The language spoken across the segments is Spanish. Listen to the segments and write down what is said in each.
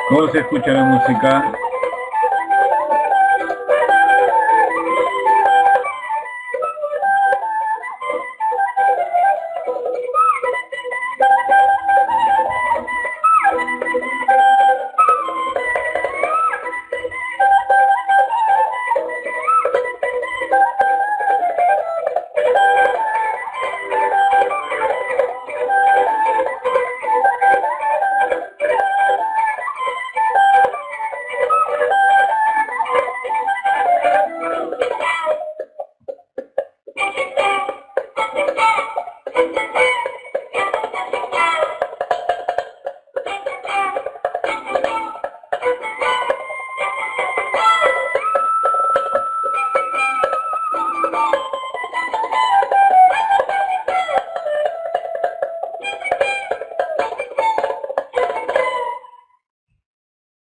¿Cómo se escucha la música?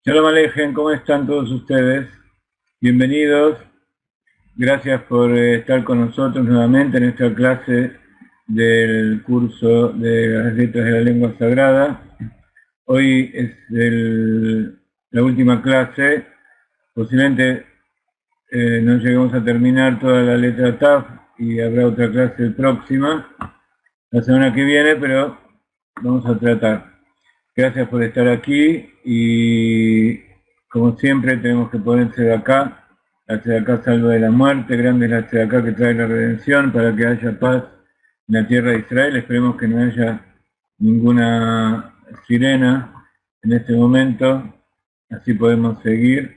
Shalom Alejem, ¿cómo están todos ustedes? Bienvenidos. Gracias por estar con nosotros nuevamente en esta clase del curso de las letras de la lengua sagrada. Hoy es la última clase. Posiblemente no lleguemos a terminar toda la letra Taf y habrá otra clase próxima, la semana que viene, pero vamos a tratar. Gracias por estar aquí y como siempre tenemos que ponerse de acá. La Tzedaká salva de la muerte, grande es la Tzedaká que trae la redención para que haya paz en la tierra de Israel. Esperemos que no haya ninguna sirena en este momento, así podemos seguir.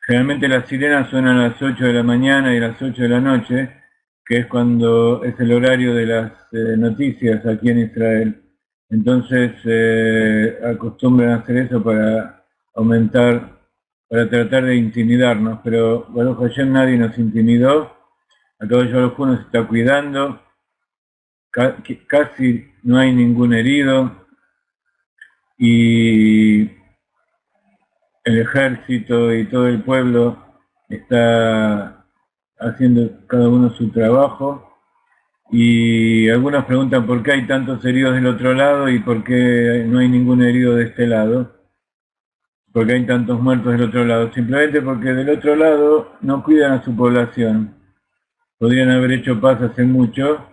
Generalmente las sirenas suenan a las 8 de la mañana y a las 8 de la noche, que es cuando es el horario de las noticias aquí en Israel. Entonces acostumbran a hacer eso para aumentar, para tratar de intimidarnos, pero Baruch Hashem nadie nos intimidó, a todos los nos está cuidando, casi no hay ningún herido y el ejército y todo el pueblo está haciendo cada uno su trabajo. Y algunos preguntan por qué hay tantos heridos del otro lado y por qué no hay ningún herido de este lado. ¿Por qué hay tantos muertos del otro lado? Simplemente porque del otro lado no cuidan a su población. Podrían haber hecho paz hace mucho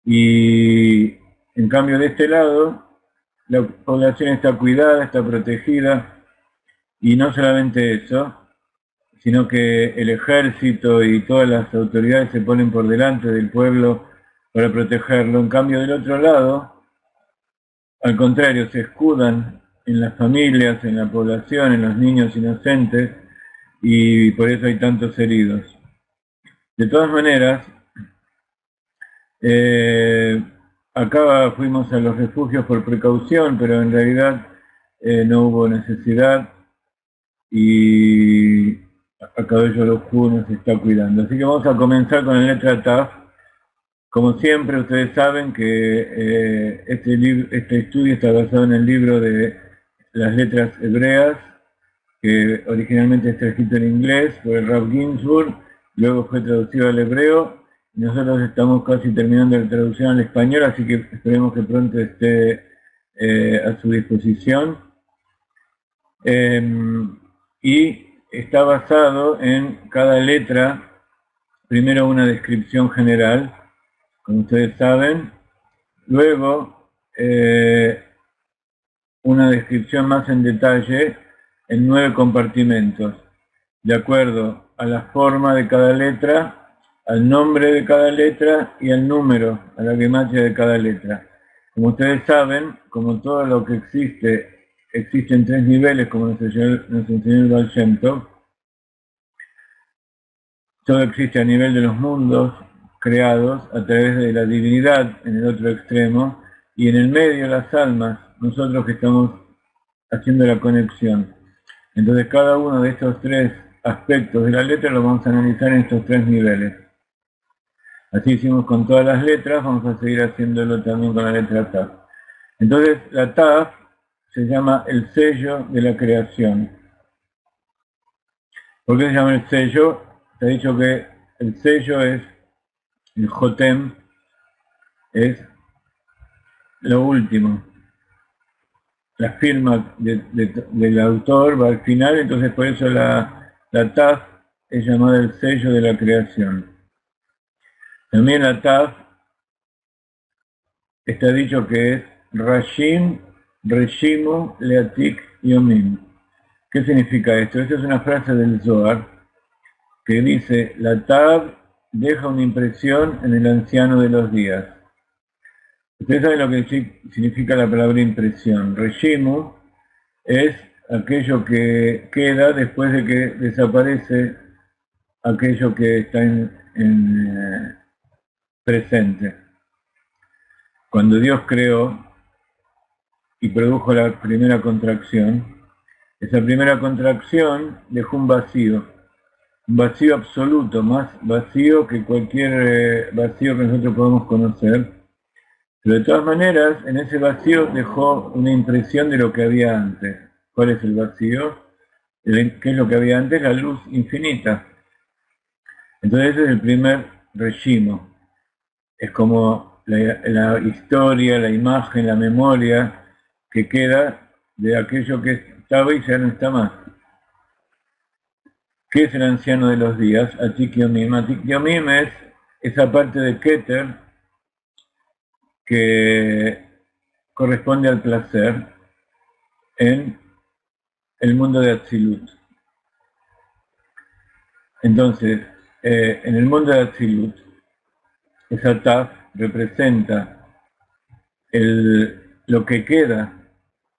y en cambio de este lado la población está cuidada, está protegida y no solamente eso, sino que el ejército y todas las autoridades se ponen por delante del pueblo para protegerlo. En cambio del otro lado, al contrario, se escudan en las familias, en la población, en los niños inocentes, y por eso hay tantos heridos. De todas maneras, acá fuimos a los refugios por precaución, pero en realidad no hubo necesidad y Akadosh Baruj Hu nos está cuidando. Así que vamos a comenzar con la letra Taf. Como siempre, ustedes saben que este estudio está basado en el libro de las letras hebreas, que originalmente está escrito en inglés por el Rav Ginsburg, luego fue traducido al hebreo, y nosotros estamos casi terminando la traducción al español, así que esperemos que pronto esté a su disposición. Y está basado en cada letra, primero una descripción general, como ustedes saben, luego una descripción más en detalle en 9 compartimentos, de acuerdo a la forma de cada letra, al nombre de cada letra y al número, a la gematria de cada letra. Como ustedes saben, como todo lo que existe en 3 niveles, como nos enseñó el Baal Shem Tov. Todo existe a nivel de los mundos creados a través de la divinidad en el otro extremo, y en el medio las almas, nosotros que estamos haciendo la conexión. Entonces cada uno de estos 3 aspectos de la letra lo vamos a analizar en estos 3 niveles. Así hicimos con todas las letras, vamos a seguir haciéndolo también con la letra Taf. Entonces la Taf se llama el sello de la creación. ¿Por qué se llama el sello? Se ha dicho que el sello es, el Jotem, es lo último. La firma del autor va al final, entonces por eso la Taf es llamada el sello de la creación. También la Taf está dicho que es Rashim, Reshimu, Leatik, Yomim. ¿Qué significa esto? Esta es una frase del Zohar que dice: la Taf deja una impresión en el anciano de los días. Ustedes saben lo que significa la palabra impresión. Reshimu es aquello que queda después de que desaparece aquello que está en presente. Cuando Dios creó y produjo la primera contracción, esa primera contracción dejó un vacío absoluto, más vacío que cualquier vacío que nosotros podemos conocer. Pero de todas maneras, en ese vacío dejó una impresión de lo que había antes. ¿Cuál es el vacío? ¿Qué es lo que había antes? La luz infinita. Entonces ese es el primer reshimo. Es como la historia, la imagen, la memoria que queda de aquello que estaba y ya no está más. ¿Qué es el anciano de los días? Atik Yomim. Atik Yomim es esa parte de Keter que corresponde al placer en el mundo de Atzilut. Entonces, en el mundo de Atzilut, esa Taf representa lo que queda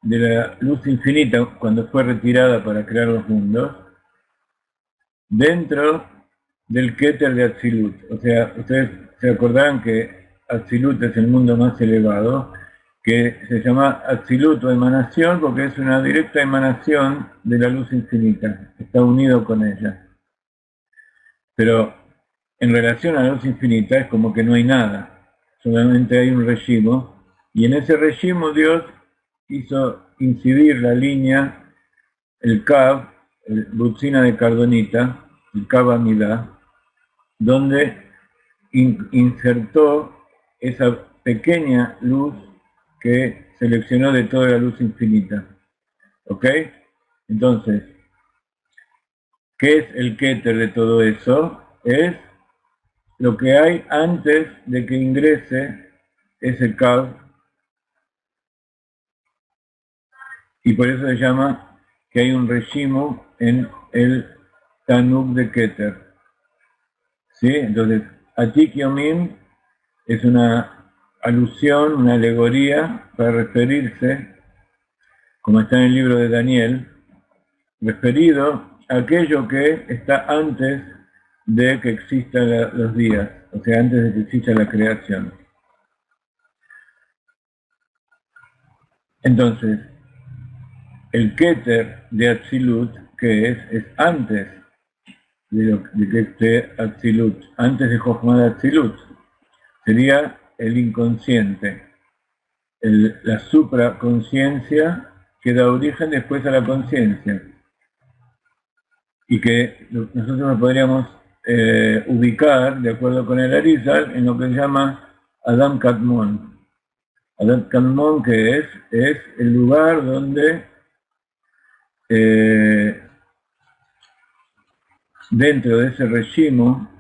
de la luz infinita cuando fue retirada para crear los mundos, dentro del Keter de Atzilut. O sea, ustedes se acordarán que Atzilut es el mundo más elevado, que se llama Atzilut o emanación porque es una directa emanación de la luz infinita, está unido con ella. Pero en relación a la luz infinita es como que no hay nada, solamente hay un reshimo, y en ese reshimo Dios hizo incidir la línea, el Kav, el Butzina de Cardonita, el Kav Amidá, donde insertó esa pequeña luz que seleccionó de toda la luz infinita. ¿Ok? Entonces, ¿qué es el Keter de todo eso? Es lo que hay antes de que ingrese ese Kav, y por eso se llama que hay un reshimo en el Tanuk de Keter. ¿Sí? Entonces, Atik Yomim es una alusión, una alegoría para referirse, como está en el libro de Daniel, referido a aquello que está antes de que existan los días, o sea, antes de que exista la creación. Entonces, el Keter de Atzilut, que es antes de que esté Atzilut, antes de Jochma de Atzilut, sería el inconsciente, la supraconciencia que da origen después a la conciencia, y que nosotros nos podríamos ubicar, de acuerdo con el Arizal, en lo que se llama Adam Kadmon. Adam Kadmon, que es el lugar donde dentro de ese reshimo,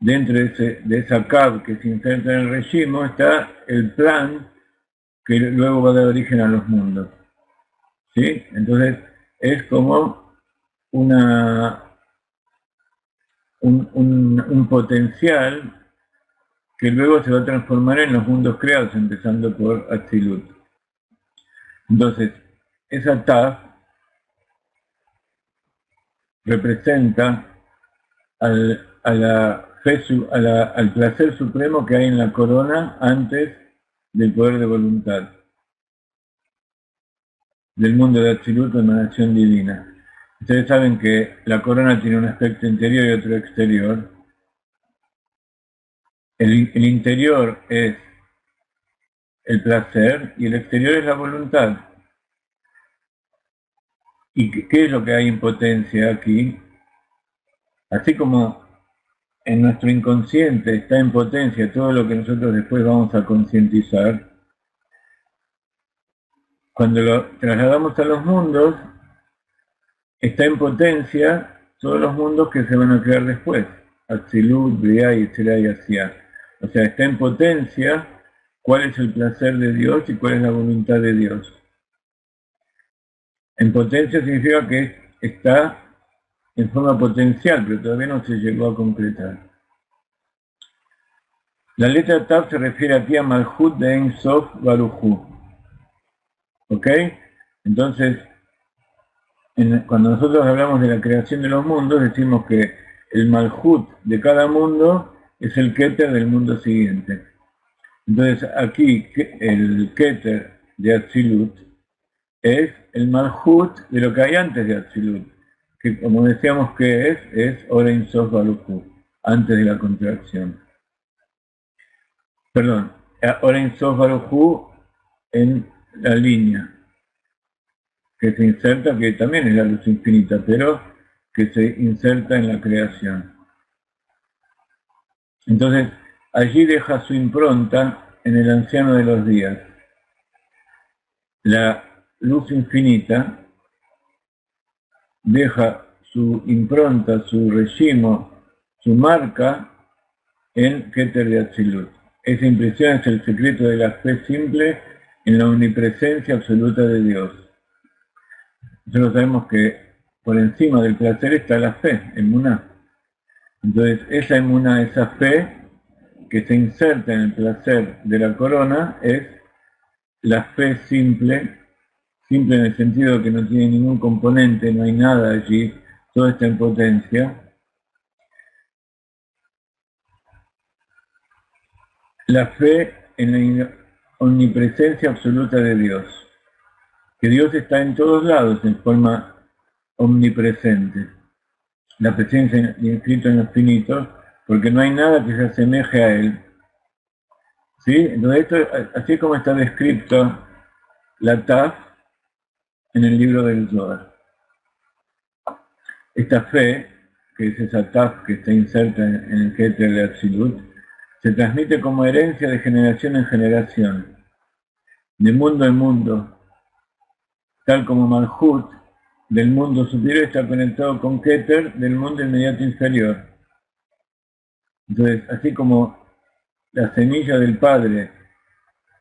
dentro de esa Kav que se inserta en el reshimo, está el plan que luego va a dar origen a los mundos. ¿Sí? Entonces es como una un potencial que luego se va a transformar en los mundos creados, empezando por Atzilut. Entonces, esa Taf representa al placer supremo que hay en la corona antes del poder de voluntad, del mundo de Atzilut o emanación divina. Ustedes saben que la corona tiene un aspecto interior y otro exterior. El interior es el placer y el exterior es la voluntad. ¿Y qué es lo que hay en potencia aquí? Así como en nuestro inconsciente está en potencia todo lo que nosotros después vamos a concientizar, cuando lo trasladamos a los mundos, está en potencia todos los mundos que se van a crear después. Atzilut, Briah, Yetzirah y Asiah. O sea, está en potencia cuál es el placer de Dios y cuál es la voluntad de Dios. En potencia significa que está en forma potencial, pero todavía no se llegó a concretar. La letra Tav se refiere aquí a Malhut de Ein Sof Baruch Hu. ¿Ok? Entonces, cuando nosotros hablamos de la creación de los mundos, decimos que el Malhut de cada mundo es el Keter del mundo siguiente. Entonces, aquí el Keter de Atzilut es el Malhut de lo que hay antes de Atzilut, que como decíamos que es Ora Ein Sof Baruch Hu, antes de la contracción. Perdón, Ora Ein Sof Baruch Hu en la línea que se inserta, que también es la luz infinita, pero que se inserta en la creación. Entonces, allí deja su impronta en el anciano de los días. La luz infinita deja su impronta, su reshimo, su marca en Keter de Atzilut. Esa impresión es el secreto de la fe simple en la omnipresencia absoluta de Dios. Nosotros sabemos que por encima del placer está la fe, emuná. Entonces, esa emuná, esa fe que se inserta en el placer de la corona es la fe simple, simple en el sentido de que no tiene ningún componente, no hay nada allí, todo está en potencia. La fe en la omnipresencia absoluta de Dios, que Dios está en todos lados en forma omnipresente. La presencia de infinito en lo finito, porque no hay nada que se asemeje a Él. ¿Sí? Entonces, esto, así como está descrito la Taf en el libro del Zohar. Esta fe, que es esa Taf que está inserta en el Keter de Atzilut, se transmite como herencia de generación en generación, de mundo en mundo, tal como Malhut del mundo superior está conectado con Keter del mundo inmediato inferior. Entonces, así como la semilla del Padre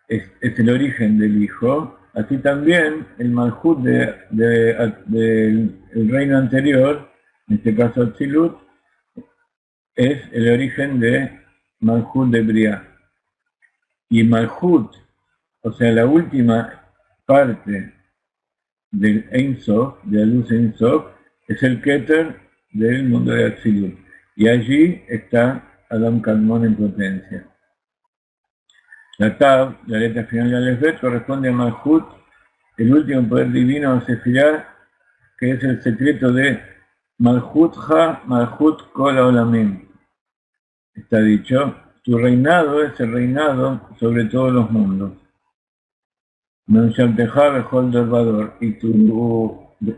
es el origen del Hijo, así también el Malhut del reino anterior, en este caso Atzilut, es el origen de Malhut de Briah. Y Malhut, o sea, la última parte del Ein Sof, de la luz Ein Sof, es el Keter del mundo de Atzilut. Y allí está Adam Kadmon en potencia. La Tav, la letra final de Aleph, corresponde a Malhut, el último poder divino o Sefirah, que es el secreto de Malhut Ha, Malhut Kol Olamim. Está dicho, tu reinado es el reinado sobre todos los mundos.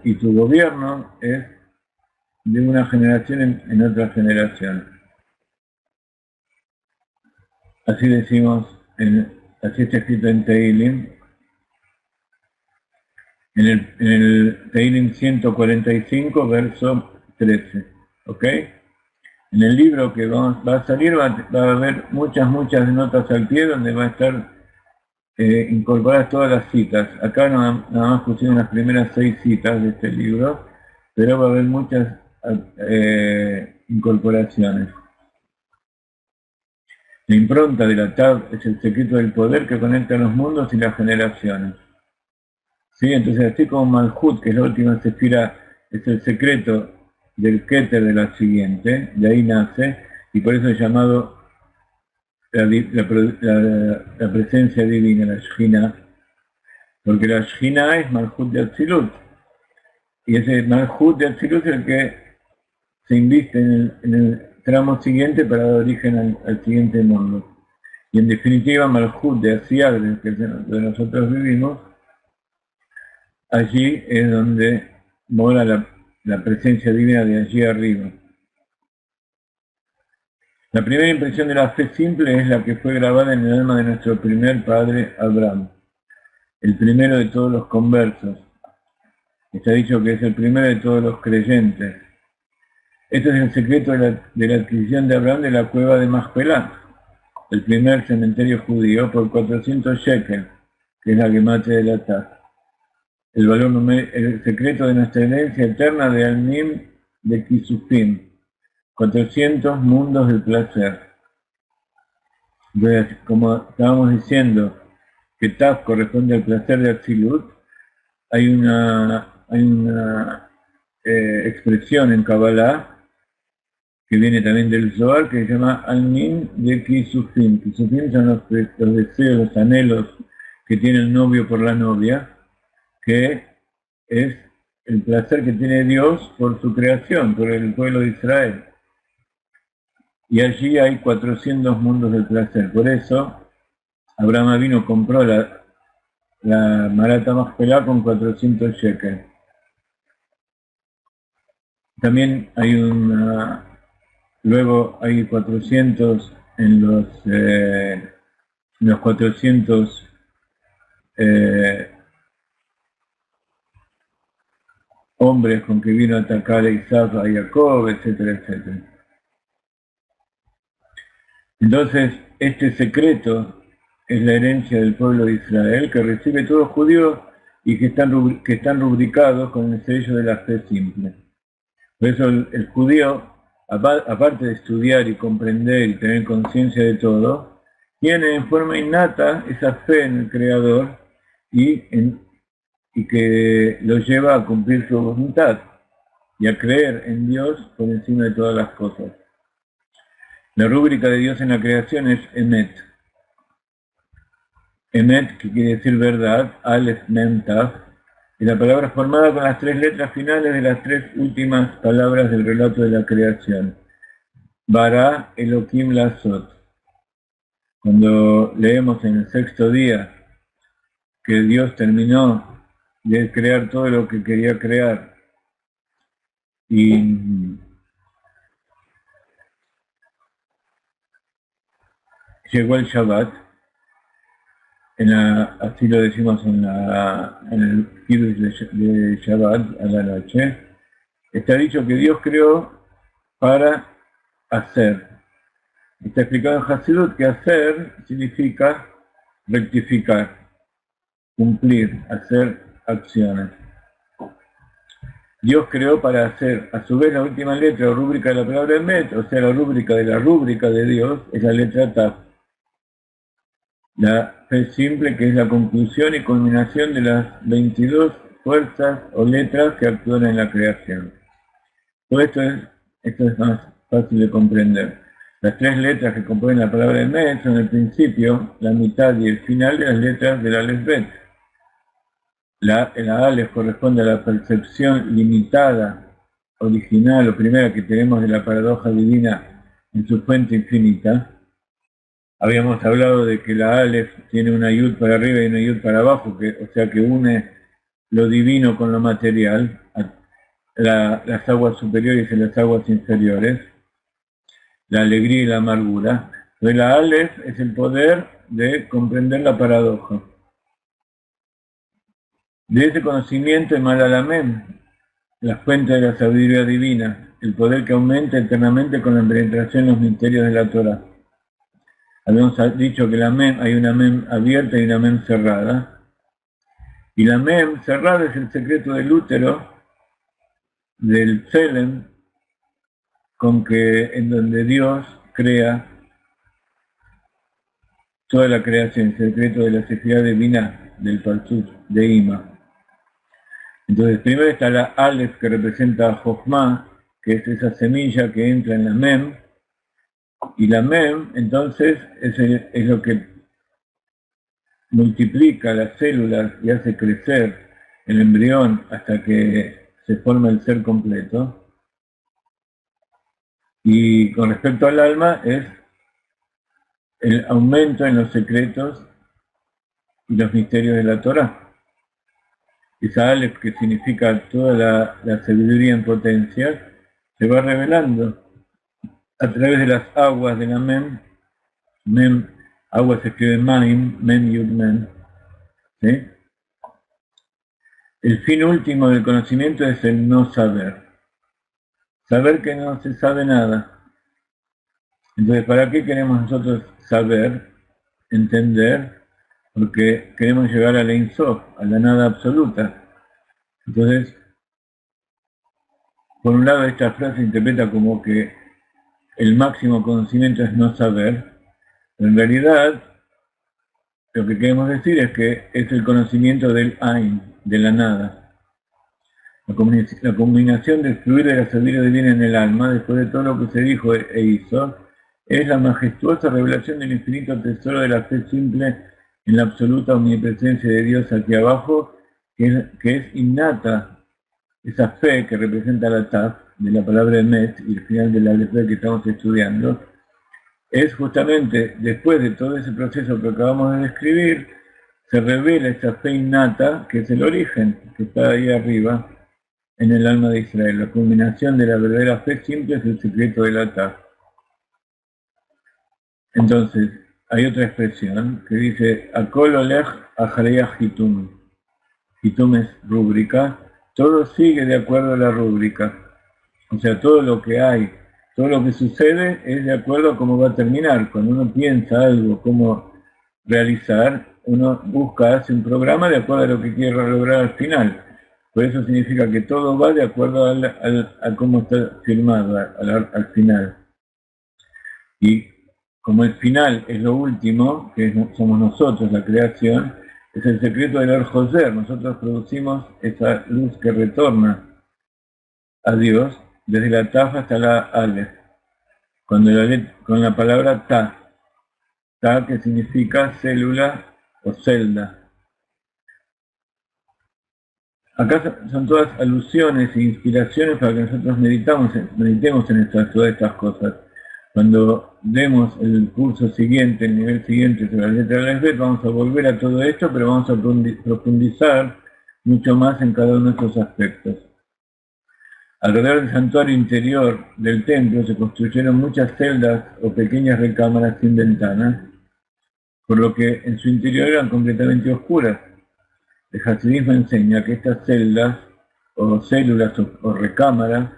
Y tu gobierno es de una generación en otra generación. Así decimos, así está escrito en Tehilim, en el Tehilim 145, verso 13. ¿Ok? En el libro que va a salir va a haber muchas notas al pie donde va a estar incorporadas todas las citas. Acá nada más pusieron las primeras 6 citas de este libro, pero va a haber muchas incorporaciones. La impronta de la Tav es el secreto del poder que conecta los mundos y las generaciones. ¿Sí? Entonces, así como Malhut, que es la última sefira, es el secreto del Keter de la siguiente, de ahí nace, y por eso es llamado la presencia divina, la Shekhinah, porque la Shekhinah es Malhut de Atzilut, y ese Malhut de Atzilut es el que se inviste en el tramo siguiente para dar origen al siguiente mundo. Y en definitiva, Malhut de Asiag, que es donde nosotros vivimos, allí es donde mora la presencia divina de allí arriba. La primera impresión de la fe simple es la que fue grabada en el alma de nuestro primer padre Abraham, el primero de todos los conversos. Está dicho que es el primero de todos los creyentes. Este es el secreto de la adquisición de Abraham de la cueva de Machpelah, el primer cementerio judío, por 400 shekel, que es la gematria de la Taz. El secreto de nuestra herencia eterna de Almim de Kisufim, 400 mundos del placer. Entonces, como estábamos diciendo, que Taf corresponde al placer de Atzilut, hay una expresión en Kabbalah, que viene también del Zohar, que se llama Almin de Kisufim. Kisufim son los deseos, los anhelos que tiene el novio por la novia, que es el placer que tiene Dios por su creación, por el pueblo de Israel. Y allí hay 400 mundos del placer. Por eso, Abraham vino, compró la Marata Machpelah con 400 shekels. También hay luego hay 400 en los 400 hombres con que vino a atacar a Isaac, a Jacob, etcétera, etcétera. Entonces, este secreto es la herencia del pueblo de Israel que recibe todos los judíos y que están rubricados con el sello de la fe simple. Por eso el judío, aparte de estudiar y comprender y tener conciencia de todo, tiene en forma innata esa fe en el Creador y que lo lleva a cumplir su voluntad y a creer en Dios por encima de todas las cosas. La rúbrica de Dios en la creación es Emet. Emet, que quiere decir verdad, Aleph, Mem, Taf, es la palabra formada con las 3 letras finales de las 3 últimas palabras del relato de la creación. Bara, Elohim, Lasot. Cuando leemos en el 6º día que Dios terminó de crear todo lo que quería crear y llegó el Shabbat, así lo decimos en el Kiddush de Shabbat a la noche, está dicho que Dios creó para hacer. Está explicado en Hasidut que hacer significa rectificar, cumplir, hacer acciones. Dios creó para hacer. A su vez, la última letra o rúbrica de la palabra Emet, o sea, la rúbrica de Dios, es la letra Taf. La fe simple, que es la conclusión y culminación de las 22 fuerzas o letras que actúan en la creación. Todo esto es más fácil de comprender. Las 3 letras que componen la palabra Emet son el principio, la mitad y el final de las letras del Aleph Bet. La Aleph corresponde a la percepción limitada, original o primera que tenemos de la paradoja divina en su fuente infinita. Habíamos hablado de que la Aleph tiene una yud para arriba y una yud para abajo, o sea que une lo divino con lo material, las aguas superiores y las aguas inferiores, la alegría y la amargura. Pero la Aleph es el poder de comprender la paradoja. De ese conocimiento emana la Mem, la fuente de la sabiduría divina, el poder que aumenta eternamente con la penetración en los misterios de la Torah. Habíamos dicho que hay una Mem abierta y una Mem cerrada. Y la Mem cerrada es el secreto del útero, del Tselem, con que en donde Dios crea toda la creación, el secreto de la sefirá de Binah, del Parshut de Ima. Entonces primero está la Aleph, que representa a Jochma, que es esa semilla que entra en la Mem, y la Mem entonces es lo que multiplica las células y hace crecer el embrión hasta que se forma el ser completo. Y con respecto al alma es el aumento en los secretos y los misterios de la Torá. Esa Aleph, que significa toda la sabiduría en potencia, se va revelando a través de las aguas de la Mem. Mem, agua se escribe Maim, Mem Yud Mem. ¿Sí? El fin último del conocimiento es el no saber. Saber que no se sabe nada. Entonces, ¿para qué queremos nosotros saber, entender? Porque queremos llegar al Ein Sof, a la nada absoluta. Entonces, por un lado esta frase se interpreta como que el máximo conocimiento es no saber, pero en realidad lo que queremos decir es que es el conocimiento del Ein, de la nada. La combinación del fluir de la sabiduría divina en el alma, después de todo lo que se dijo e hizo, es la majestuosa revelación del infinito tesoro de la fe simple en la absoluta omnipresencia de Dios aquí abajo, que es innata. Esa fe que representa la Taf, de la palabra Emet, y el final de la letra que estamos estudiando, es justamente después de todo ese proceso que acabamos de describir, se revela esa fe innata, que es el origen, que está ahí arriba, en el alma de Israel. La culminación de la verdadera fe simple es el secreto de la Taf. Entonces, hay otra expresión que dice, Akol olech acharei hitum. Hitum es rúbrica. Todo sigue de acuerdo a la rúbrica. O sea, todo lo que hay, todo lo que sucede es de acuerdo a cómo va a terminar. Cuando uno piensa algo, cómo realizar, uno busca, hace un programa de acuerdo a lo que quiere lograr al final. Por eso significa que todo va de acuerdo a cómo está firmado al final. Y como el final es lo último, que somos nosotros, la creación, es el secreto del Or-Joser. Nosotros producimos esa luz que retorna a Dios desde la Taf hasta la Aleph, con la palabra Ta que significa célula o celda. Acá son todas alusiones e inspiraciones para que nosotros meditemos en todas estas cosas. Cuando demos el curso siguiente, el nivel siguiente sobre la letra del alfabeto, vamos a volver a todo esto, pero vamos a profundizar mucho más en cada uno de estos aspectos. Alrededor del santuario interior del templo se construyeron muchas celdas o pequeñas recámaras sin ventanas, por lo que en su interior eran completamente oscuras. El hasidismo enseña que estas celdas o células o recámaras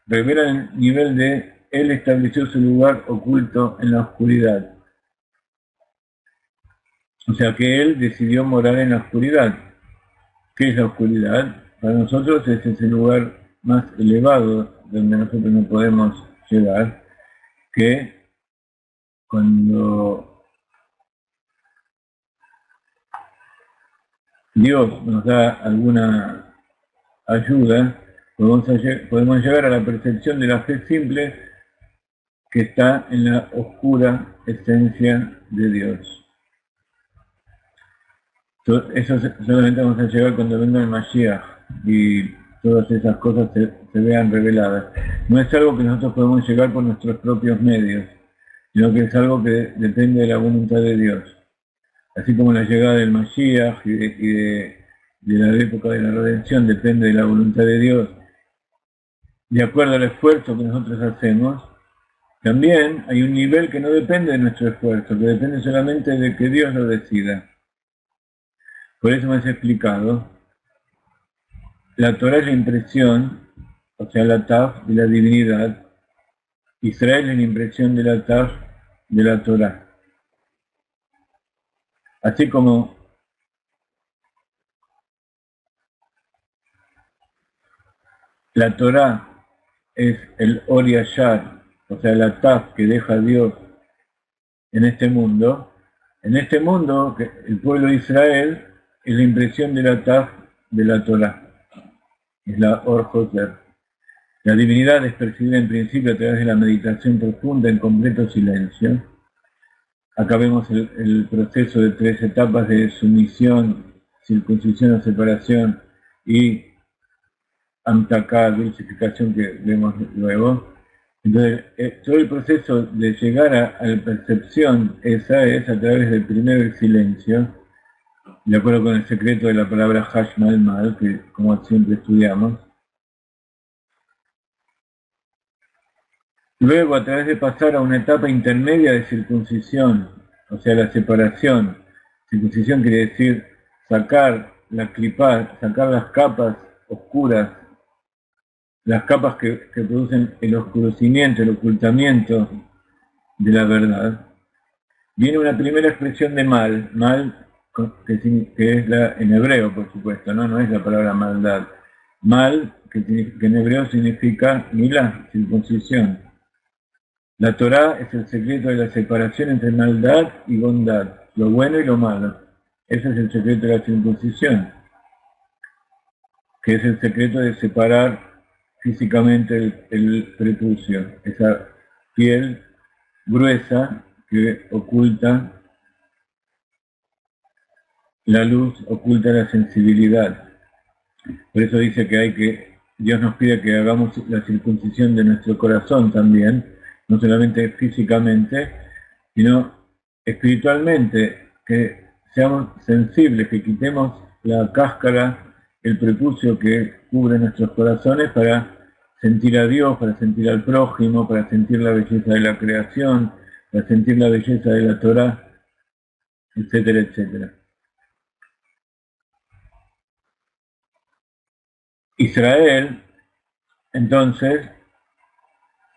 revelan el nivel de él estableció su lugar oculto en la oscuridad. O sea que él decidió morar en la oscuridad. ¿Qué es la oscuridad? Para nosotros es ese lugar más elevado donde nosotros no podemos llegar, que cuando Dios nos da alguna ayuda, podemos llegar a la percepción de la fe simple que está en la oscura esencia de Dios. Eso solamente vamos a llegar cuando venga el Mashiach y todas esas cosas se vean reveladas. No es algo que nosotros podemos llegar por nuestros propios medios, sino que es algo que depende de la voluntad de Dios. Así como la llegada del Mashiach y de la época de la redención depende de la voluntad de Dios, de acuerdo al esfuerzo que nosotros hacemos, también hay un nivel que no depende de nuestro esfuerzo, que depende solamente de que Dios lo decida. Por eso me has explicado, la Torah es la impresión, o sea, la Taf de la divinidad, Israel es la impresión de la Taf de la Torah. Así como la Torah es el Or Yashar, o sea, la taf que deja Dios en este mundo, que el pueblo de Israel es la impresión de la taf de la Torah, es la Or Joser. La divinidad es percibida en principio a través de la meditación profunda en completo silencio. Acá vemos el proceso de 3 etapas de sumisión, circuncisión o separación y amtaká, dulcificación, que vemos luego. Entonces, todo el proceso de llegar a la percepción esa es a través del primero el silencio, de acuerdo con el secreto de la palabra Hashmal Mal, que como siempre estudiamos. Luego, a través de pasar a una etapa intermedia de circuncisión, o sea, la separación. Circuncisión quiere decir sacar la clipá, sacar las capas oscuras, las capas que producen el oscurecimiento, el ocultamiento de la verdad. Viene una primera expresión de mal que es en hebreo, por supuesto, no es la palabra maldad. Mal, que en hebreo significa milá, circuncisión. La Torá es el secreto de la separación entre maldad y bondad, lo bueno y lo malo. Ese es el secreto de la circuncisión, que es el secreto de separar físicamente el prepucio, esa piel gruesa que oculta la luz, oculta la sensibilidad. Por eso dice que Dios nos pide que hagamos la circuncisión de nuestro corazón también, no solamente físicamente, sino espiritualmente, que seamos sensibles, que quitemos la cáscara, el prepucio que cubre nuestros corazones para sentir a Dios, para sentir al prójimo, para sentir la belleza de la creación, para sentir la belleza de la Torá, etcétera, etcétera. Israel, entonces,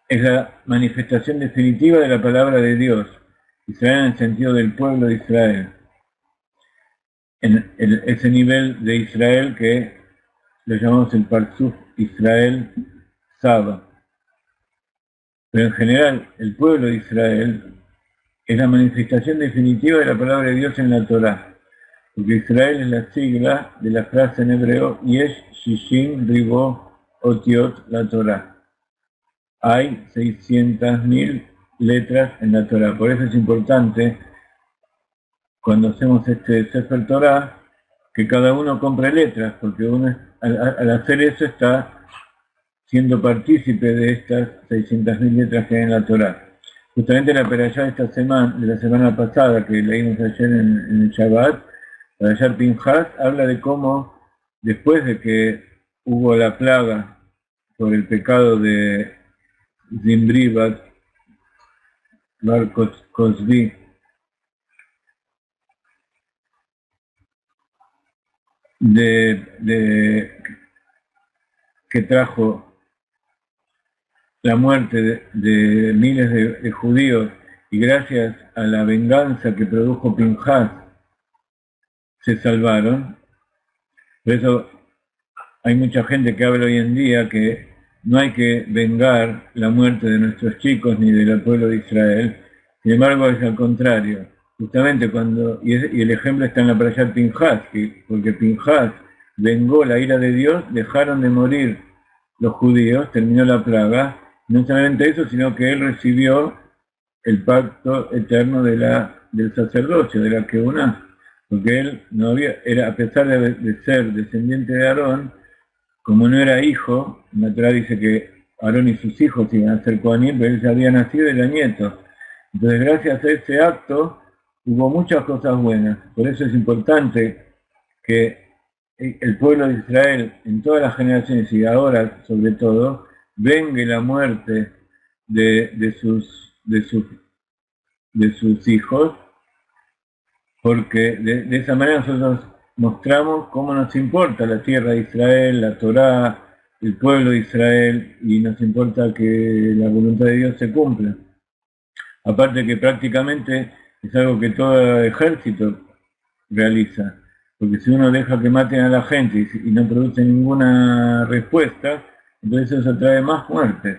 es la manifestación definitiva de la palabra de Dios. Israel en el sentido del pueblo de Israel. En ese nivel de Israel que lo llamamos el Parsuf Israel Saba. Pero en general, el pueblo de Israel es la manifestación definitiva de la palabra de Dios en la Torá. Porque Israel es la sigla de la frase en hebreo Yesh Shishim Ribo Otiot la Torá. Hay 600.000 letras en la Torá. Por eso es importante, cuando hacemos este Sefer Torá, que cada uno compre letras, porque uno al hacer eso está siendo partícipe de estas 600.000 letras que hay en la Torá. Justamente la perashá de la semana pasada, que leímos ayer en el Shabbat, Perashá Pinhas, habla de cómo, después de que hubo la plaga por el pecado de Zimri Bar Cosbi, que trajo la muerte de miles de judíos, y gracias a la venganza que produjo Pinhas se salvaron. Por eso hay mucha gente que habla hoy en día que no hay que vengar la muerte de nuestros chicos ni del pueblo de Israel. Sin embargo, es al contrario. Justamente y el ejemplo está en la Perashá Pinhas, porque Pinhas vengó la ira de Dios, dejaron de morir los judíos, terminó la plaga. No solamente eso, sino que él recibió el pacto eterno del sacerdocio, de la Keuna, porque él a pesar de ser descendiente de Aarón, como no era hijo, la Torá dice que Aarón y sus hijos iban a ser Kohanim, pero él ya había nacido y era nieto. Entonces, gracias a ese acto, hubo muchas cosas buenas. Por eso es importante que el pueblo de Israel, en todas las generaciones y ahora sobre todo, vengue la muerte de sus hijos, porque de esa manera nosotros mostramos cómo nos importa la tierra de Israel, la Torá, el pueblo de Israel, y nos importa que la voluntad de Dios se cumpla. Aparte que prácticamente es algo que todo ejército realiza, porque si uno deja que maten a la gente y no produce ninguna respuesta, Entonces eso trae más muertes.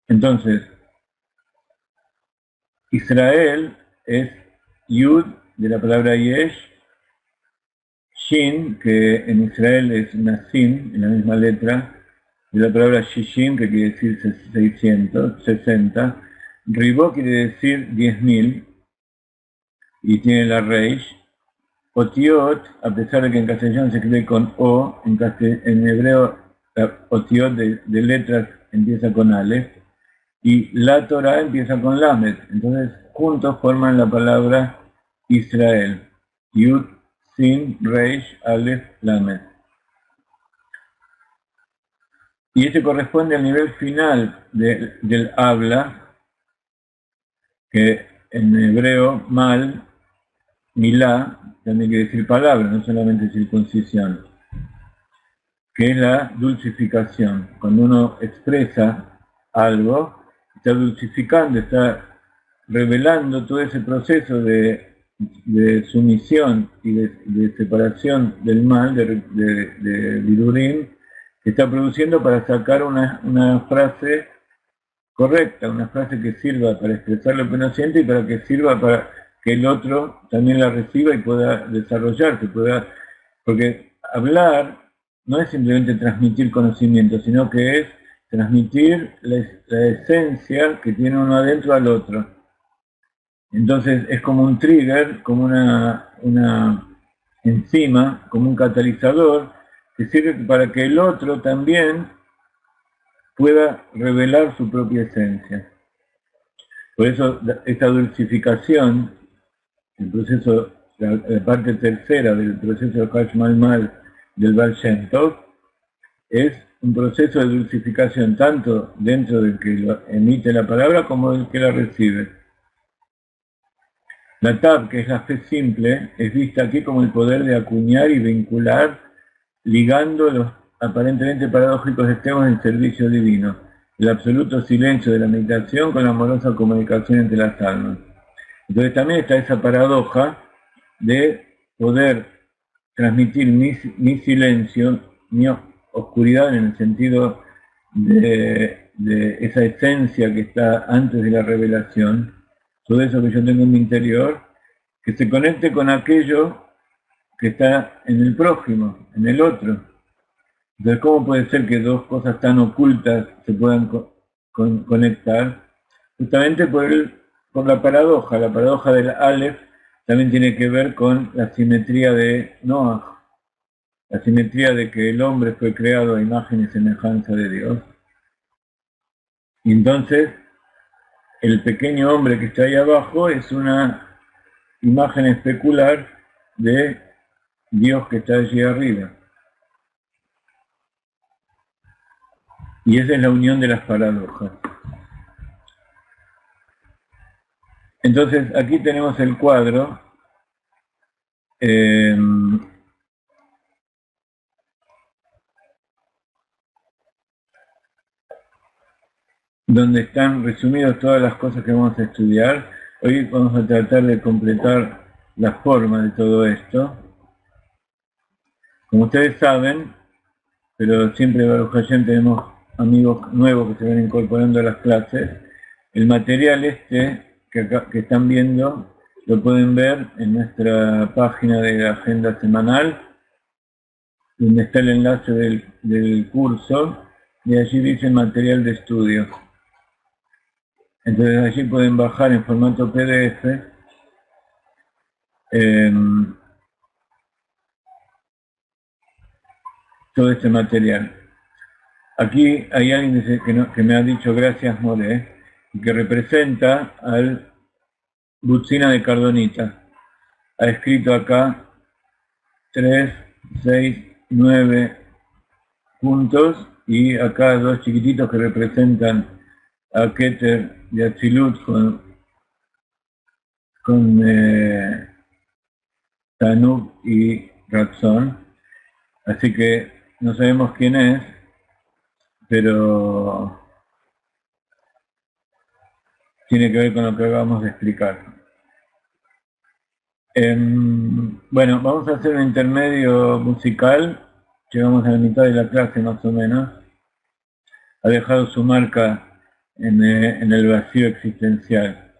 Entonces, Israel es Yud de la palabra Yesh, Shin, que en Israel es Nasim, en la misma letra, de la palabra Shishim, que quiere decir 660, Ribó quiere decir 10.000, y tiene la Reish. Otiot, a pesar de que en castellano se escribe con O, en hebreo Otiot de letras empieza con Aleph, y la Torah empieza con Lamed. Entonces juntos forman la palabra Israel. Yud, Sin, Reish, Aleph, Lamed. Y este corresponde al nivel final del habla, que en hebreo mal, milá, también quiere decir palabra, no solamente circuncisión, que es la dulcificación. Cuando uno expresa algo, está dulcificando, está revelando todo ese proceso de sumisión y de separación del mal, de Bidurim, que está produciendo para sacar una frase correcta, una frase que sirva para expresar lo que uno siente y para que sirva para que el otro también la reciba y pueda desarrollarse, porque hablar no es simplemente transmitir conocimiento, sino que es transmitir la esencia que tiene uno adentro al otro. Entonces es como un trigger, como una enzima, como un catalizador, que sirve para que el otro también pueda revelar su propia esencia. Por eso esta dulcificación, el proceso, la parte tercera del proceso de Hashmalmal del Baal Shem Tov, es un proceso de dulcificación tanto dentro del que lo emite la palabra como del que la recibe. La Tab, que es la fe simple, es vista aquí como el poder de acuñar y vincular, ligando los aparentemente paradójicos extremos del servicio divino, el absoluto silencio de la meditación con la amorosa comunicación entre las almas. Entonces también está esa paradoja de poder transmitir mi silencio, mi oscuridad en el sentido de esa esencia que está antes de la revelación, todo eso que yo tengo en mi interior, que se conecte con aquello que está en el prójimo, en el otro. Entonces, ¿cómo puede ser que dos cosas tan ocultas se puedan conectar? Justamente por la paradoja del Aleph también tiene que ver con la simetría de Noah, la simetría de que el hombre fue creado a imagen y semejanza de Dios. Y entonces, el pequeño hombre que está ahí abajo es una imagen especular de Dios que está allí arriba. Y esa es la unión de las paradojas. Entonces, aquí tenemos el cuadro. Donde están resumidas todas las cosas que vamos a estudiar. Hoy vamos a tratar de completar la forma de todo esto. Como ustedes saben, pero siempre Baruch Hashem tenemos amigos nuevos que se van incorporando a las clases, el material que están viendo lo pueden ver en nuestra página de la agenda semanal, donde está el enlace del curso, y allí dice material de estudio. Entonces allí pueden bajar en formato PDF todo este material. Aquí hay alguien que me ha dicho gracias More, y que representa al Butzina de Cardonita. Ha escrito acá 3, 6, 9 puntos y acá dos chiquititos que representan a Keter de Atzilut con Tanub y Ratzon. Así que no sabemos quién es, pero tiene que ver con lo que acabamos de explicar. Bueno, vamos a hacer un intermedio musical llegamos a la mitad de la clase más o menos, ha dejado su marca en el vacío existencial.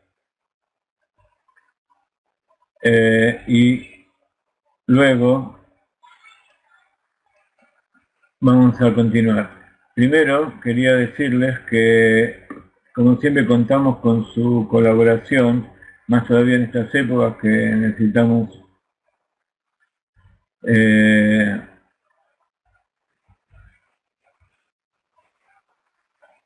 Y luego vamos a continuar. Primero quería decirles que, como siempre, contamos con su colaboración, más todavía en estas épocas que necesitamos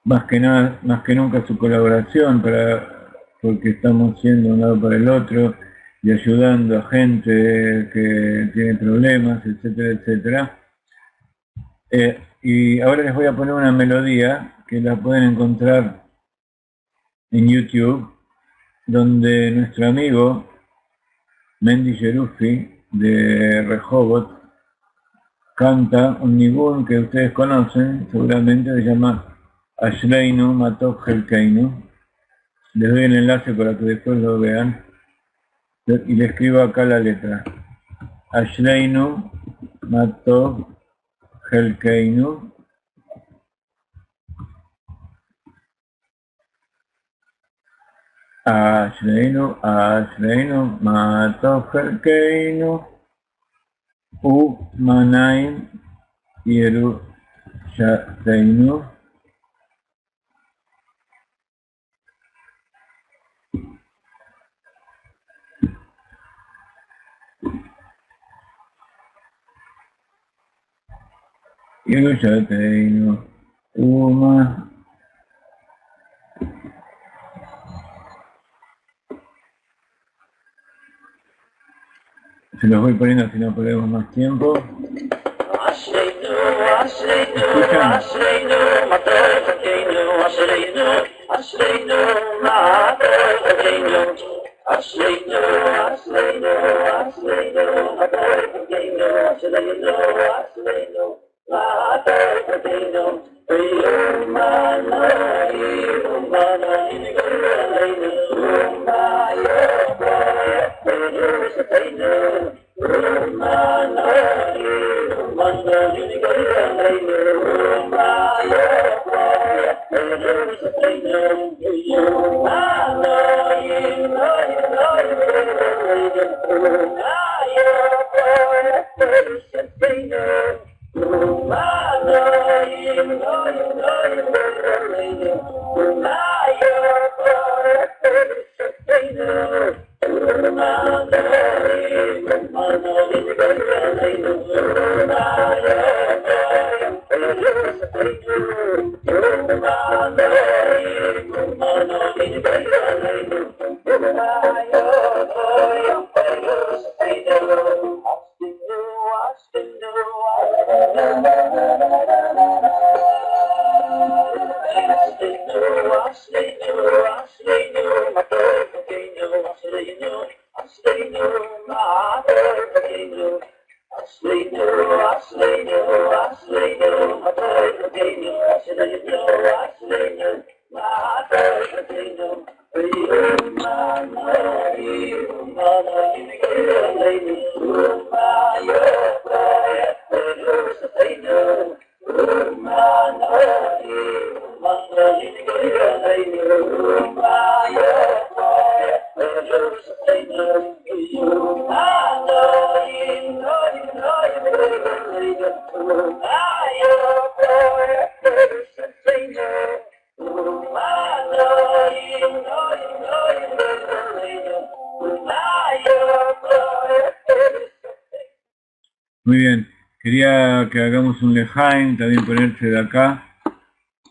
más que nunca su colaboración, porque estamos yendo de un lado para el otro y ayudando a gente que tiene problemas, etcétera, etcétera. Y ahora les voy a poner una melodía que la pueden encontrar en YouTube, donde nuestro amigo Mendy Jerufi de Rehovot canta un nigún que ustedes conocen, seguramente se llama Ashreinu Matov Helkeinu. Les doy el enlace para que después lo vean y le escribo acá la letra. Ashreinu Matov Helkeinu. Ashreinu, Ashreinu Matov Helkeinu Manaim Yerushalaynu. Yerushalaynu Uma. Se los voy poniendo si no perdemos más tiempo. Muy bien, quería que hagamos un lejaim, también ponerse de acá,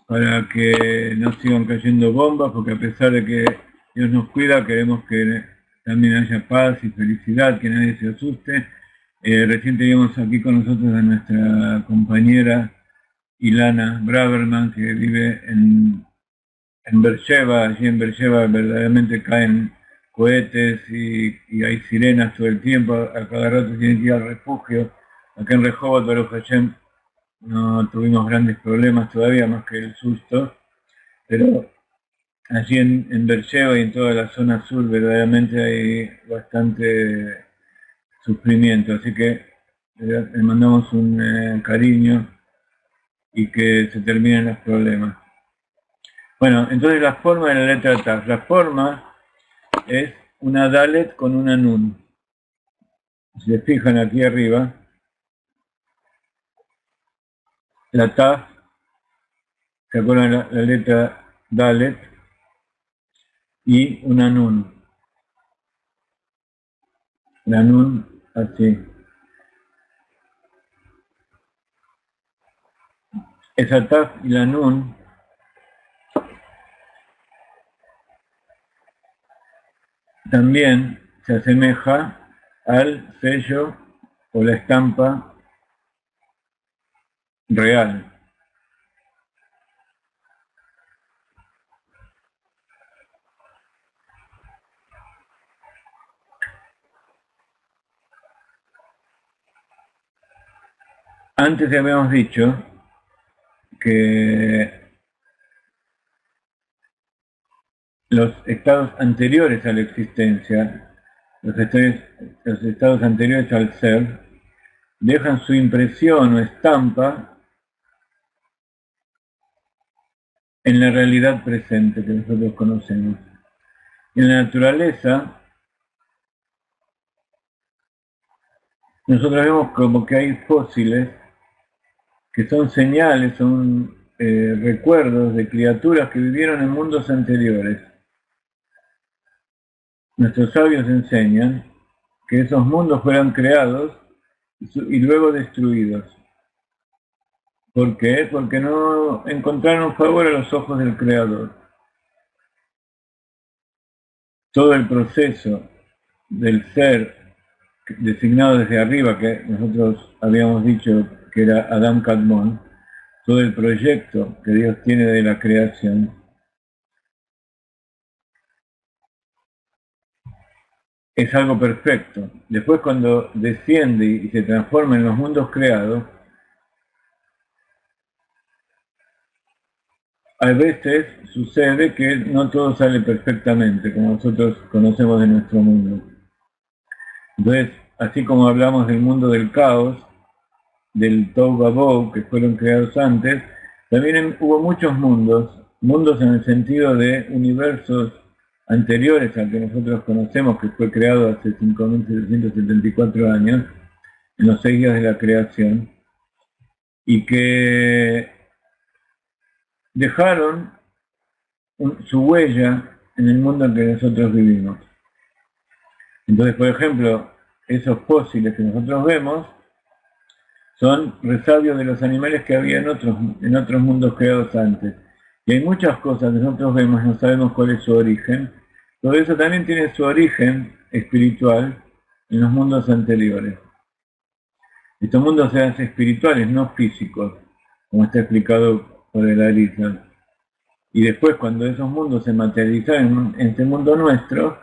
para que no sigan cayendo bombas, porque a pesar de que Dios nos cuida, queremos que también haya paz y felicidad, que nadie se asuste. Recién teníamos aquí con nosotros a nuestra compañera Ilana Braverman, que vive en Beersheba. Allí en Beersheba verdaderamente caen cohetes y hay sirenas todo el tiempo, a cada rato tienen que ir al refugio. Acá en Rehovot, Baruch Hashem, no tuvimos grandes problemas todavía, más que el susto, pero allí en Beersheba y en toda la zona sur verdaderamente hay bastante sufrimiento, así que le mandamos un cariño y que se terminen los problemas. Bueno, entonces la forma de la letra Taf. La forma es una Dalet con una Nun. Si se fijan aquí arriba, la Taf, ¿se acuerdan la letra Dalet? Y una Nun. La Nun así. Esa Taf y la Nun también se asemeja al sello o la estampa real. Antes habíamos dicho que los estados anteriores a la existencia, los estados anteriores al ser, dejan su impresión o estampa en la realidad presente que nosotros conocemos. En la naturaleza, nosotros vemos como que hay fósiles que son señales, son recuerdos de criaturas que vivieron en mundos anteriores. Nuestros sabios enseñan que esos mundos fueron creados y luego destruidos. ¿Por qué? Porque no encontraron favor a los ojos del Creador. Todo el proceso del ser designado desde arriba, que nosotros habíamos dicho que era Adam Kadmon, todo el proyecto que Dios tiene de la creación, es algo perfecto. Después cuando desciende y se transforma en los mundos creados, a veces sucede que no todo sale perfectamente, como nosotros conocemos de nuestro mundo. Entonces, así como hablamos del mundo del caos, del Tohu Vabohu, que fueron creados antes, también hubo muchos mundos en el sentido de universos anteriores al que nosotros conocemos, que fue creado hace 5.774 años, en los 6 días de la creación, y que dejaron su huella en el mundo en que nosotros vivimos. Entonces, por ejemplo, esos fósiles que nosotros vemos son resabios de los animales que había en otros mundos creados antes. Y hay muchas cosas que nosotros vemos, no sabemos cuál es su origen. Todo eso también tiene su origen espiritual en los mundos anteriores. Estos mundos se hacen espirituales, no físicos, como está explicado por el Arizal. Y después, cuando esos mundos se materializaron en este mundo nuestro,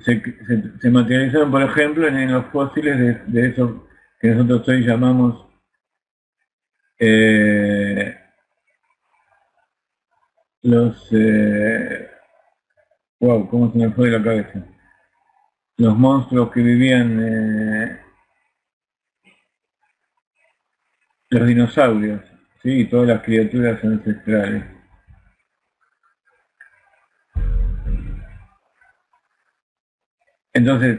se materializaron, por ejemplo, en los fósiles de esos que nosotros hoy llamamos ¿cómo se me fue de la cabeza? Los monstruos que vivían, los dinosaurios, ¿sí? Y todas las criaturas ancestrales. Entonces,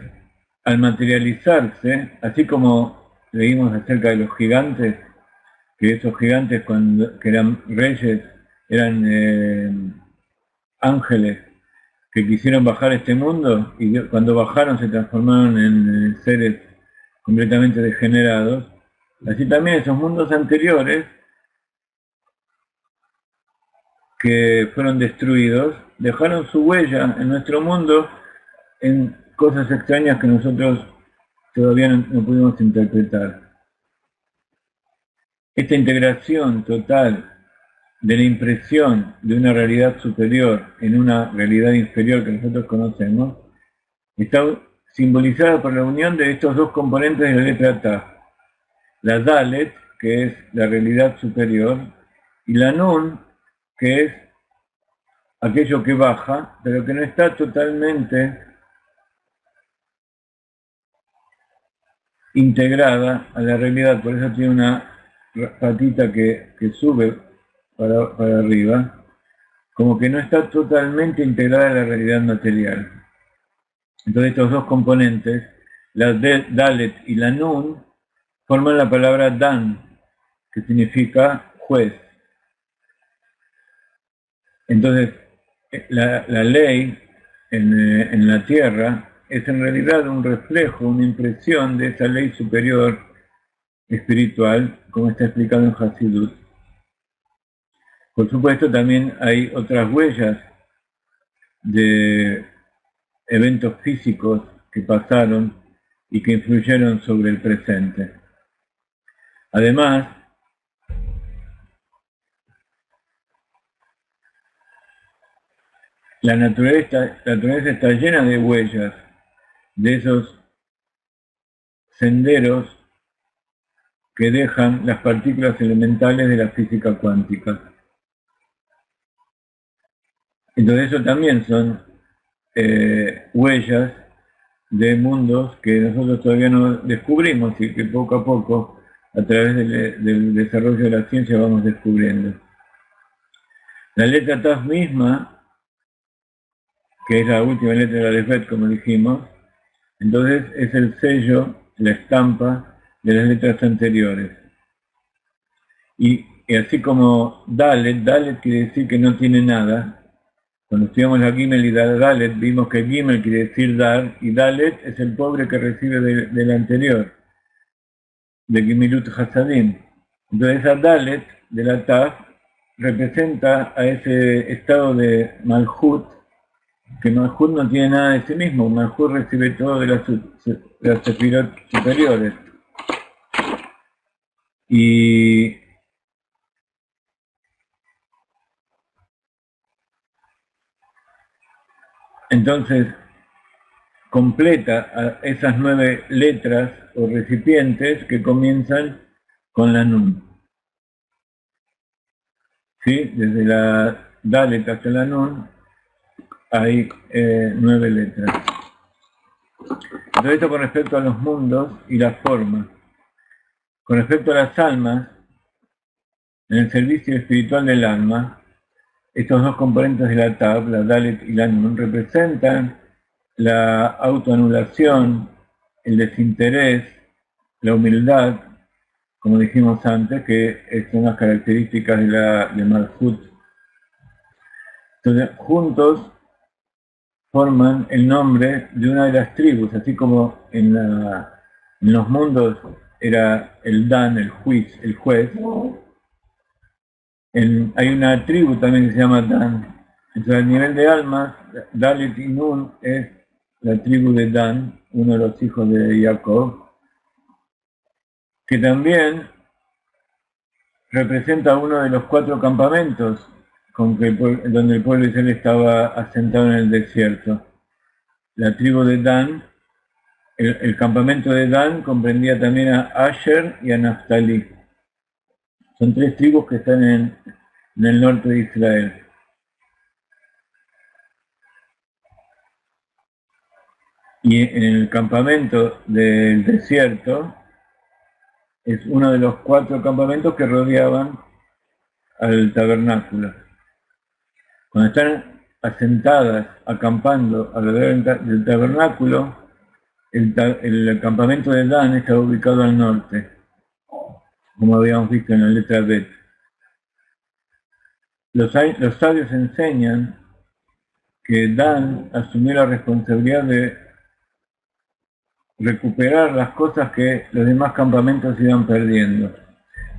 al materializarse, así como leímos acerca de los gigantes, que esos gigantes que eran reyes, eran ángeles que quisieron bajar a este mundo y cuando bajaron se transformaron en seres completamente degenerados. Así también esos mundos anteriores que fueron destruidos dejaron su huella en nuestro mundo en cosas extrañas que nosotros todavía no pudimos interpretar. Esta integración total de la impresión de una realidad superior en una realidad inferior que nosotros conocemos está simbolizada por la unión de estos dos componentes de la letra Taf. La Dalet, que es la realidad superior, y la Nun, que es aquello que baja, pero que no está totalmente integrada a la realidad, por eso tiene una patita que sube para arriba, como que no está totalmente integrada a la realidad material. Entonces estos dos componentes, la Dalet y la Nun, forman la palabra Dan, que significa juez. Entonces, la ley en la tierra es en realidad un reflejo, una impresión de esa ley superior espiritual, como está explicado en Hasidut. Por supuesto, también hay otras huellas de eventos físicos que pasaron y que influyeron sobre el presente. Además, la naturaleza está llena de huellas, de esos senderos que dejan las partículas elementales de la física cuántica. Entonces eso también son huellas de mundos que nosotros todavía no descubrimos y que poco a poco, a través del desarrollo de la ciencia, vamos descubriendo. La letra Taf misma, que es la última letra de la Alephet, como dijimos, entonces es el sello, la estampa de las letras anteriores. Y así como Dalet quiere decir que no tiene nada. Cuando estudiamos la Gimel y la Dalet, vimos que Gimel quiere decir dar, y Dalet es el pobre que recibe del anterior, de Gimilut Hasadim. Entonces esa Dalet de la Taf representa a ese estado de Malhut, que Malhut no tiene nada de sí mismo, Malhut recibe todo de las sefirot superiores. Y entonces completa a esas 9 letras o recipientes que comienzan con la Nun. ¿Sí? Desde la Dalet hasta la Nun hay 9 letras. Todo esto con respecto a los mundos y las formas. Con respecto a las almas, en el servicio espiritual del alma, estos dos componentes de la Tab, la Dalet y la Nun, representan la autoanulación, el desinterés, la humildad, como dijimos antes, que son las características de Malhut. Entonces, juntos forman el nombre de una de las tribus, así como en los mundos era el Dan, el juez. Hay una tribu también que se llama Dan. Entonces, al nivel de almas, Dalet y Nun es la tribu de Dan, uno de los hijos de Jacob, que también representa uno de los 4 campamentos donde el pueblo de Israel estaba asentado en el desierto. La tribu de Dan, el campamento de Dan comprendía también a Asher y a Naftali. Son 3 tribus que están en el norte de Israel. Y en el campamento del desierto es uno de los 4 campamentos que rodeaban al tabernáculo. Cuando están asentadas, acampando alrededor del tabernáculo, el campamento de Dan está ubicado al norte, como habíamos visto en la letra Bet. Los sabios enseñan que Dan asumió la responsabilidad de recuperar las cosas que los demás campamentos iban perdiendo.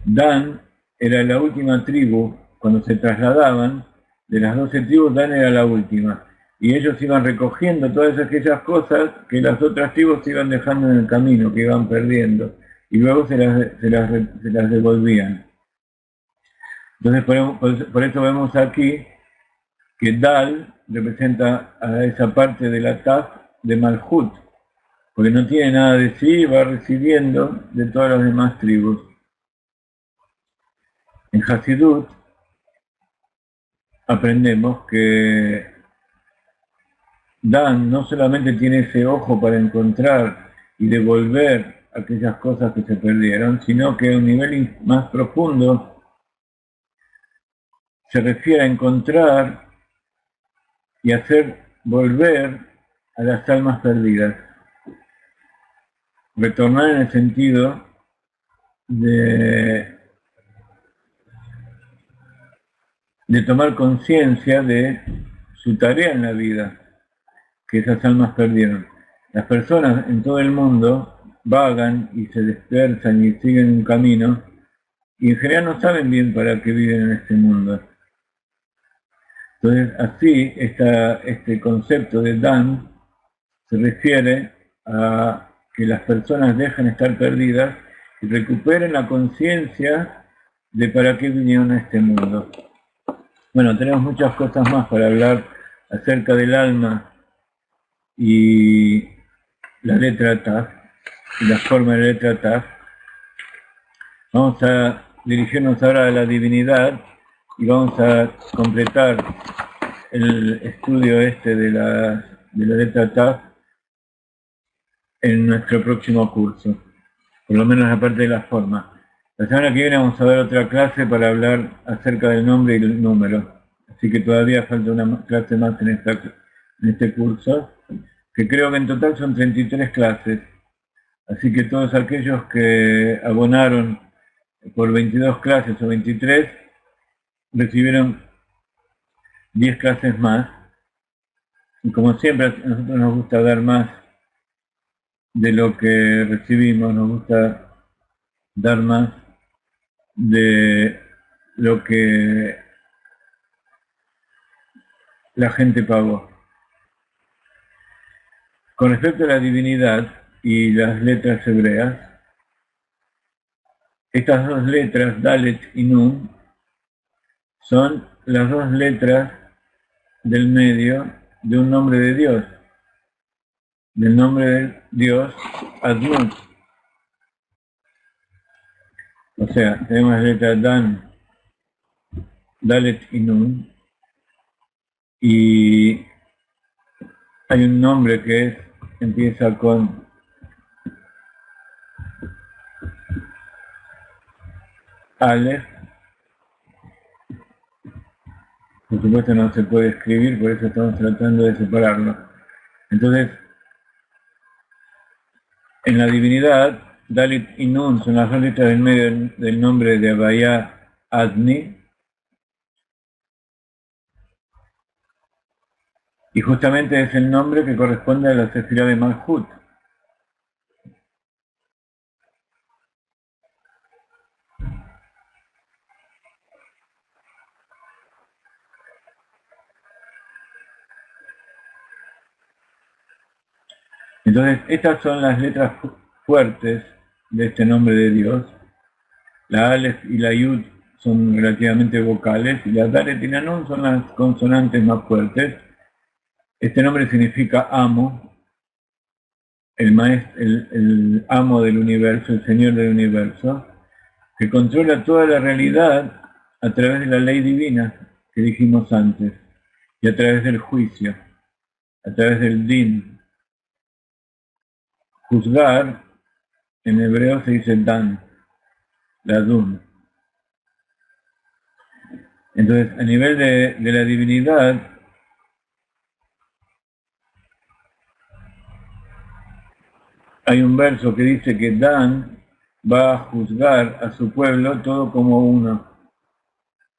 Dan era la última tribu, cuando se trasladaban, de las 12 tribus, Dan era la última. Y ellos iban recogiendo todas aquellas cosas que las otras tribus iban dejando en el camino, que iban perdiendo. Y luego se las devolvían. Entonces por eso vemos aquí que Dal representa a esa parte de la Taf de Malhut, porque no tiene nada de sí, va recibiendo de todas las demás tribus. En Hasidut aprendemos que Dan no solamente tiene ese ojo para encontrar y devolver aquellas cosas que se perdieron, sino que a un nivel más profundo se refiere a encontrar y hacer volver a las almas perdidas. Retornar en el sentido de tomar conciencia de su tarea en la vida, que esas almas perdieron. Las personas en todo el mundo vagan y se dispersan y siguen un camino, y en general no saben bien para qué viven en este mundo. Entonces, así este concepto de Dan se refiere a que las personas dejan estar perdidas y recuperen la conciencia de para qué vinieron a este mundo. Bueno, tenemos muchas cosas más para hablar acerca del alma y la letra Taf, y la forma de la letra Taf. Vamos a dirigirnos ahora a la divinidad y vamos a completar el estudio de la letra Taf en nuestro próximo curso, por lo menos la parte de la forma. La semana que viene vamos a ver otra clase para hablar acerca del nombre y el número, así que todavía falta una clase más en este curso, que creo que en total son 33 clases, así que todos aquellos que abonaron por 22 clases o 23 recibieron 10 clases más, y como siempre a nosotros nos gusta dar más de lo que recibimos, nos gusta dar más de lo que la gente pagó. Con respecto a la divinidad y las letras hebreas, estas dos letras, Dalet y Nun, son las dos letras del medio de un nombre de Dios, del nombre de Dios Adnut. O sea, tenemos la letra Dan, Dalet y Nun, y hay un nombre que empieza con Aleph. Por supuesto no se puede escribir, por eso estamos tratando de separarlo. Entonces, en la divinidad, Dalit y Nun son las dos letras del medio del nombre de Havaya Adni, y justamente es el nombre que corresponde a la Sefirá de Malhut. Entonces, estas son las letras fuertes de este nombre de Dios. La Aleph y la Yud son relativamente vocales, y la Dalet y la Nun son las consonantes más fuertes. Este nombre significa amo, el amo del universo, el Señor del universo, que controla toda la realidad a través de la ley divina que dijimos antes, y a través del juicio, a través del din. Juzgar, en hebreo se dice dan, ladun. Entonces, a nivel de la divinidad, hay un verso que dice que Dan va a juzgar a su pueblo todo como uno.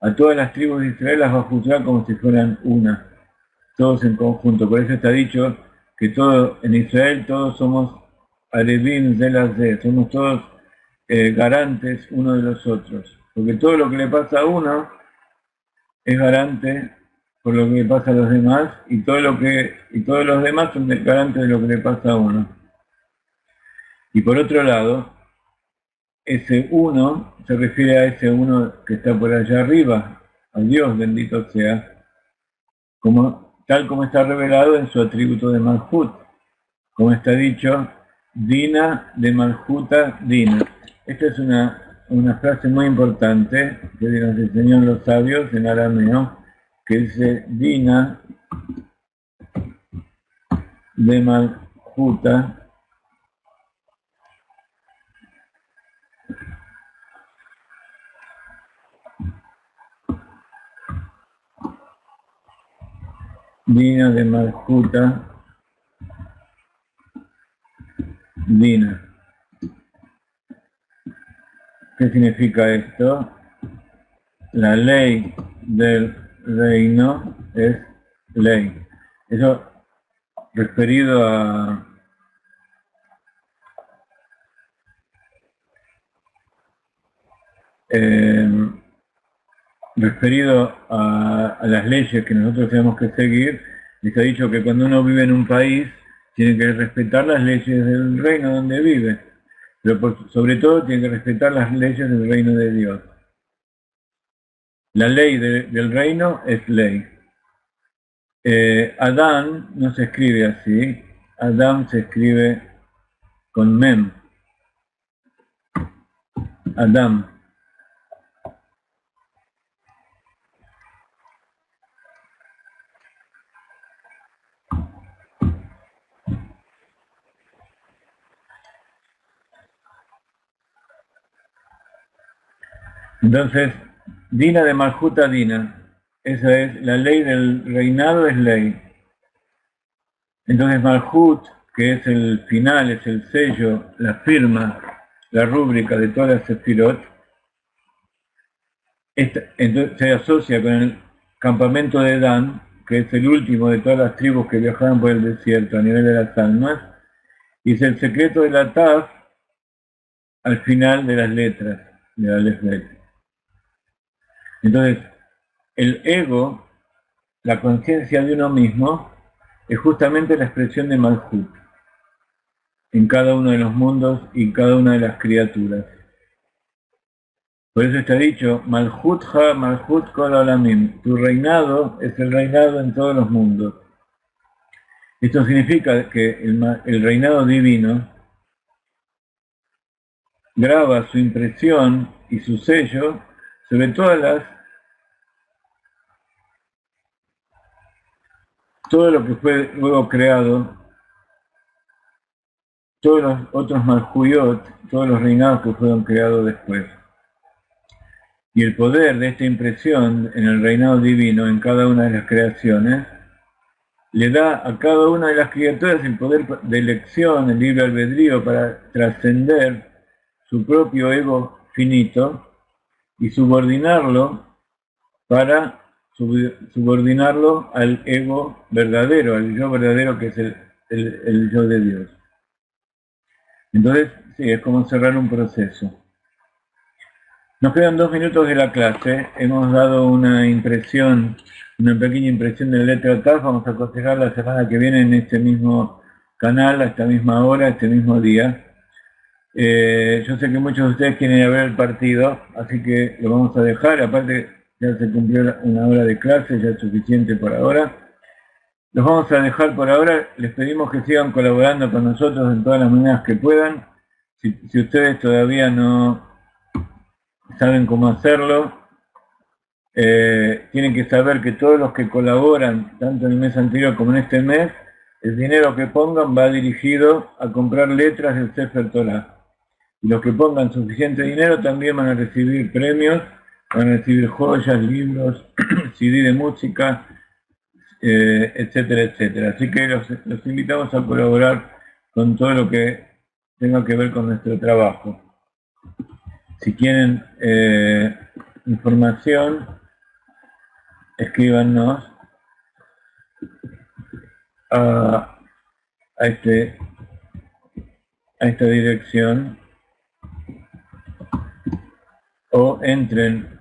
A todas las tribus de Israel las va a juzgar como si fueran una, todos en conjunto. Por eso está dicho que en Israel todos somos alevim de las de, somos todos garantes uno de los otros. Porque todo lo que le pasa a uno es garante por lo que le pasa a los demás, y todos los demás son garantes de lo que le pasa a uno. Y por otro lado, ese uno se refiere a ese uno que está por allá arriba, a Dios bendito sea, tal como está revelado en su atributo de Malhut, como está dicho, Dina de Malhuta Dina. Esta es una frase muy importante que nos enseñan los sabios en arameo, que dice Dina de Malhuta Dina de Malhuta Dina. ¿Qué significa esto? La ley del reino es ley. Eso referido a las leyes que nosotros tenemos que seguir. Les ha dicho que cuando uno vive en un país tiene que respetar las leyes del reino donde vive, pero sobre todo tiene que respetar las leyes del reino de Dios. La ley del reino es ley. Adán no se escribe así, Adán se escribe con mem, Adam. Entonces, Dina de Malhuta Dina, esa es la ley del reinado, es ley. Entonces Malhut, que es el final, es el sello, la firma, la rúbrica de todas las sefirot, entonces se asocia con el campamento de Dan, que es el último de todas las tribus que viajaron por el desierto a nivel de las almas, y es el secreto de la Taf al final de las letras de la Lesbet. Entonces, el ego, la conciencia de uno mismo, es justamente la expresión de Malhut en cada uno de los mundos y en cada una de las criaturas. Por eso está dicho, Malhut ha Malhut kol olamim, tu reinado es el reinado en todos los mundos. Esto significa que el reinado divino graba su impresión y su sello sobre todo lo que fue luego creado, todos los otros Malhuyot, todos los reinados que fueron creados después. Y el poder de esta impresión en el reinado divino, en cada una de las creaciones, le da a cada una de las criaturas el poder de elección, el libre albedrío para trascender su propio ego finito y subordinarlo al ego verdadero, al yo verdadero que es el yo de Dios. Entonces, sí, es como cerrar un proceso. Nos quedan 2 minutos de la clase, hemos dado una pequeña impresión de la letra TAF, vamos a aconsejar la semana que viene en este mismo canal, a esta misma hora, este mismo día. Yo sé que muchos de ustedes quieren ir a ver el partido, así que lo vamos a dejar, aparte ya se cumplió una hora de clase, ya es suficiente por ahora. Los vamos a dejar por ahora, les pedimos que sigan colaborando con nosotros en todas las maneras que puedan. Si ustedes todavía no saben cómo hacerlo, tienen que saber que todos los que colaboran, tanto en el mes anterior como en este mes, el dinero que pongan va dirigido a comprar letras del Sefer Torah. Y los que pongan suficiente dinero también van a recibir premios, van a recibir joyas, libros, CD de música, etcétera, etcétera. Así que los invitamos a colaborar con todo lo que tenga que ver con nuestro trabajo. Si quieren información, escríbanos a esta dirección o entren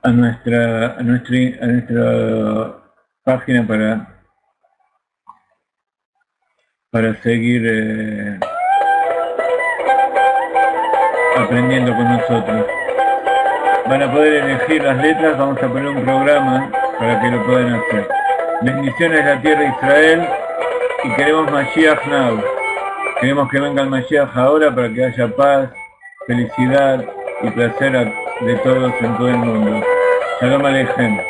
a nuestra página para seguir aprendiendo con nosotros. Van a poder elegir las letras, vamos a poner un programa para que lo puedan hacer. Bendiciones de la tierra de Israel y queremos Mashiach now. Queremos que venga el Mashiach ahora para que haya paz, felicidad y placer de todos en todo el mundo. Shalom Aleichem.